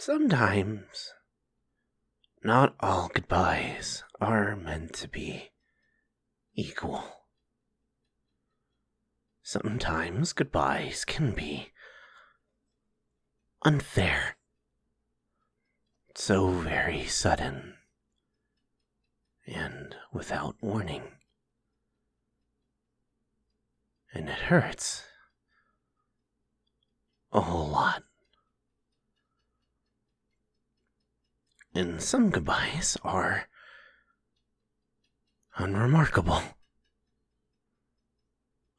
Sometimes, not all goodbyes are meant to be equal. Sometimes goodbyes can be unfair. So very sudden and without warning. And it hurts a whole lot. And some goodbyes are unremarkable.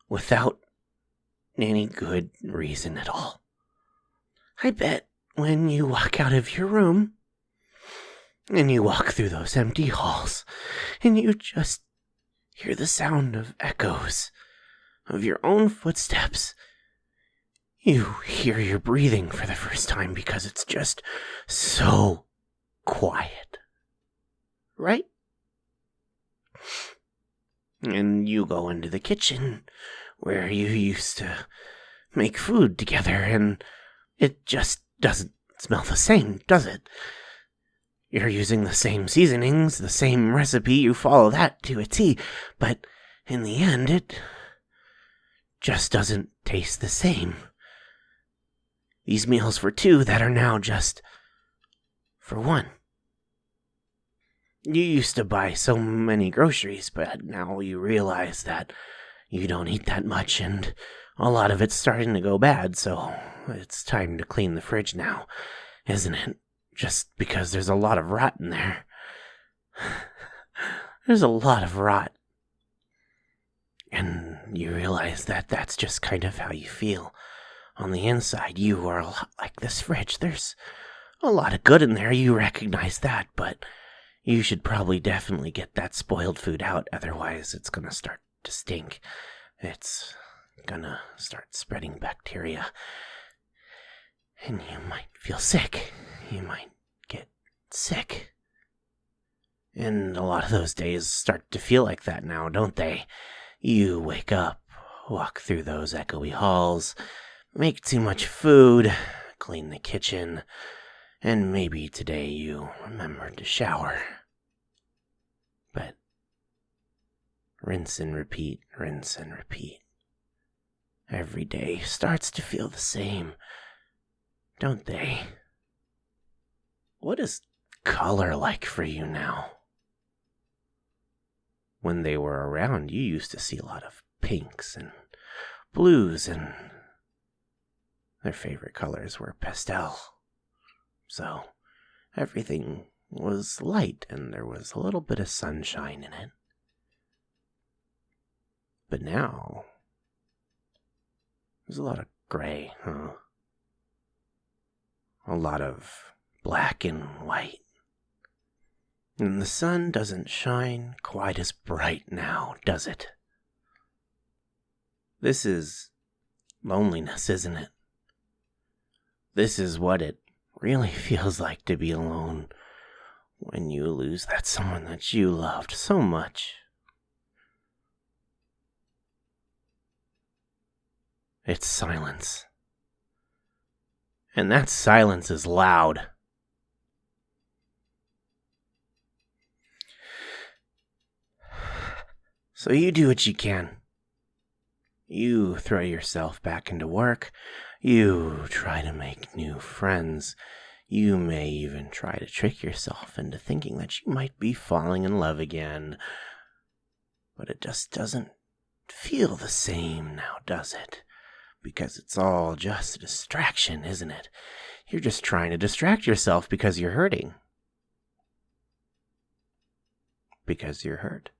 Without any good reason at all. I bet when you walk out of your room, and you walk through those empty halls, and you just hear the sound of echoes of your own footsteps, you hear your breathing for the first time because it's just so quiet. Right? And you go into the kitchen where you used to make food together, and it just doesn't smell the same, does it? You're using the same seasonings, the same recipe, you follow that to a T, but in the end, it just doesn't taste the same. These meals for two that are now just for one. You used to buy so many groceries, but now you realize that you don't eat that much, and a lot of it's starting to go bad, so it's time to clean the fridge now, isn't it? Just because there's a lot of rot in there. There's a lot of rot. And you realize that that's just kind of how you feel. On the inside, you are a lot like this fridge. There's a lot of good in there, you recognize that, but you should probably definitely get that spoiled food out, otherwise it's gonna start to stink. It's gonna start spreading bacteria. And you might feel sick. You might get sick. And a lot of those days start to feel like that now, don't they? You wake up, walk through those echoey halls, make too much food, clean the kitchen, and maybe today you remembered to shower. But rinse and repeat, rinse and repeat. Every day starts to feel the same, don't they? What is color like for you now? When they were around, you used to see a lot of pinks and blues, and their favorite colors were pastel. So everything was light, and there was a little bit of sunshine in it. But now, there's a lot of gray, huh? A lot of black and white. And the sun doesn't shine quite as bright now, does it? This is loneliness, isn't it? This is what it really feels like to be alone when you lose that someone that you loved so much. It's silence. And that silence is loud. So you do what you can. You throw yourself back into work. You try to make new friends. You may even try to trick yourself into thinking that you might be falling in love again. But it just doesn't feel the same now, does it? Because it's all just a distraction, isn't it? You're just trying to distract yourself because you're hurting. Because you're hurt.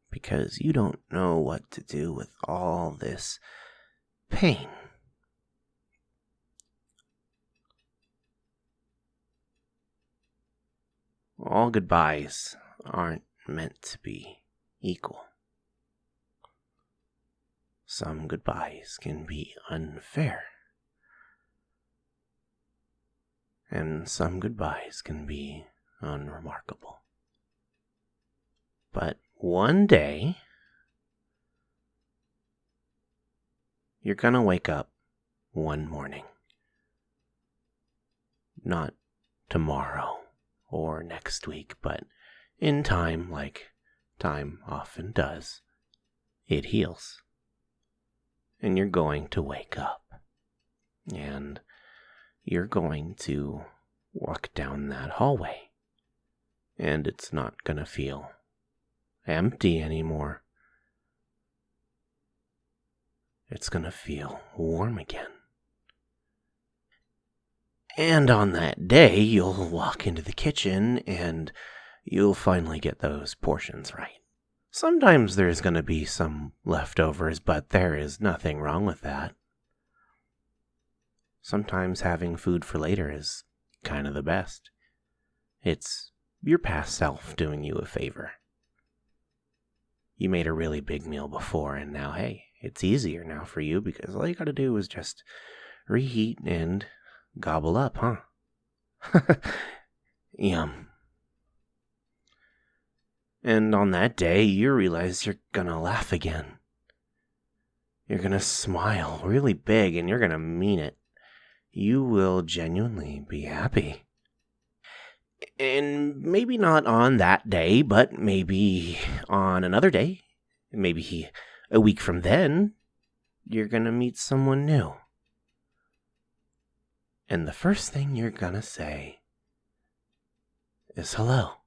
Because you don't know what to do with all this pain. All goodbyes aren't meant to be equal. Some goodbyes can be unfair. And some goodbyes can be unremarkable. But one day, you're gonna wake up one morning, Not tomorrow or next week, but in time, like time often does, it heals. And you're going to wake up. And you're going to walk down that hallway. And it's not going to feel empty anymore. It's going to feel warm again. And on that day, you'll walk into the kitchen and you'll finally get those portions right. Sometimes there's going to be some leftovers, but there is nothing wrong with that. Sometimes having food for later is kind of the best. It's your past self doing you a favor. You made a really big meal before, and now, hey, it's easier now for you because all you gotta do is just reheat and gobble up, huh? Yum. And on that day, you realize you're gonna laugh again. You're gonna smile really big, and you're gonna mean it. You will genuinely be happy. And maybe not on that day, but maybe on another day, maybe a week from then, you're gonna meet someone new. And the first thing you're gonna say is hello.